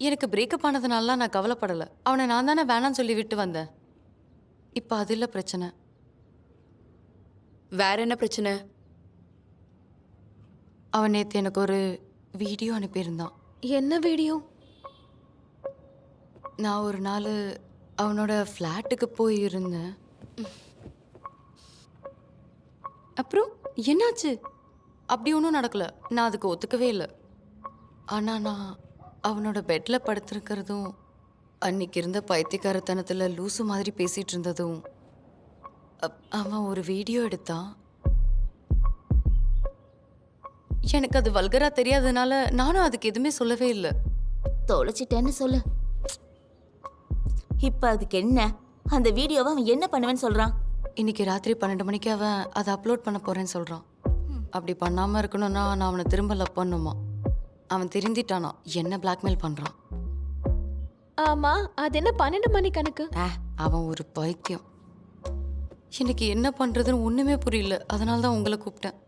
எனக்கு பிரேக்கப் ஆனதுனாலலாம் நான் கவலைப்படல. அவன நான் தானே வேணான்னு சொல்லி விட்டு வந்தேன். இப்ப அது இல்ல பிரச்சனை. வேற என்ன பிரச்சனை? அவன் நேத்து எனக்கு ஒரு வீடியோ அனுப்பியிருந்தான். என்ன வீடியோ? நான் ஒரு நாள் அவனோட ஃப்ளாட்டுக்கு போய் இருந்தேன். அப்புறம் என்னாச்சு? அப்படி ஒன்றும் நடக்கல. நான் அதுக்கு ஒத்துக்கவே இல்ல. ஆனா நான் அவனோட பெட்ல படுத்திருக்கிறதும், அன்னைக்கு இருந்த பைத்தியக்காரத்தனத்துல லூசு மாதிரி பேசிட்டு இருந்ததும், அவன் ஒரு வீடியோ எடுத்தான். எனக்கு அது வல்கரா தெரியாதனால நானும் அதுக்கு எதுவுமே சொல்லவே இல்ல. தொலைச்சிட்டேன்னு சொல்லு. இப்ப அதுக்கு என்ன? அந்த வீடியோவை அவன் என்ன பண்ணுவேன்னு சொல்றான்? இன்னைக்கு ராத்திரி 12 மணிக்கு அவன் அதை அப்லோட் பண்ண போறேன்னு சொல்றான். அப்படி பண்ணாம இருக்கணும்னா நான் அவனை திரும்ப லவ் பண்ணுமா. அவன் திருந்திட்டானா, என்ன பிளாக்மெயில் பண்றான். ஆமா, அது என்ன 12 மணி கணக்கு? அவன் ஒரு பைத்தியம். எனக்கு என்ன பண்றதுன்னு ஒண்ணுமே புரியல. அதனால தான் உங்களை கூப்பிட்டேன்.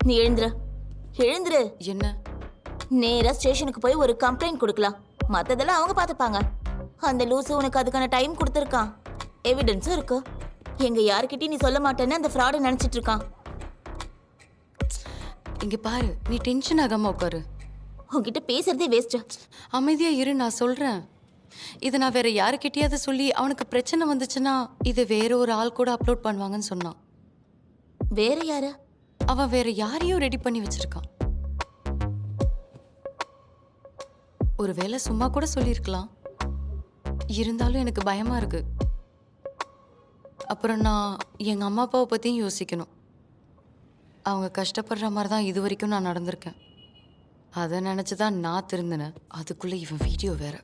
நீ எழுந்துரு, எழுந்துரு. என்ன? நேரா ஸ்டேஷனுக்கு போய் ஒரு கம்ப்ளைண்ட் கொடுக்கலாம். மத்ததெல்லாம் அவங்க பார்த்துப்பாங்க. அந்த லூசு உனக்கு அதுக்கான டைம் கொடுத்துருக்கான். எவிடன்ஸும் இருக்கு. எங்க யாருக்கிட்டையும் நீ சொல்ல மாட்டேன்னு அந்த ஃப்ராடு நினைச்சிட்டு இருக்கான். இங்க பாரு, நீ டென்ஷன் ஆகாம உட்காரு. உன்கிட்ட பேசுறதே வேஸ்ட். அமைதியா இரு, நான் சொல்றேன். இதை நான் வேற யாருக்கிட்டயாவது சொல்லி அவனுக்கு பிரச்சனை வந்துச்சுன்னா இதை வேற ஒரு ஆள் கூட அப்லோட் பண்ணுவாங்கன்னு சொன்னான். வேற யாரு? அவன் வேற யாரையும் ரெடி பண்ணி வச்சிருக்கான். ஒருவேளை சும்மா கூட சொல்லியிருக்கலாம். இருந்தாலும் எனக்கு பயமா இருக்கு. அப்புறம் நான் எங்க அம்மா அப்பாவை பத்தியும் யோசிக்கணும். அவங்க கஷ்டப்படுற மாதிரி தான் இது வரைக்கும் நான் நடந்திருக்கேன். அதை நினைச்சுதான் நான் திருந்தினேன். அதுக்குள்ள இவன் வீடியோ வேற.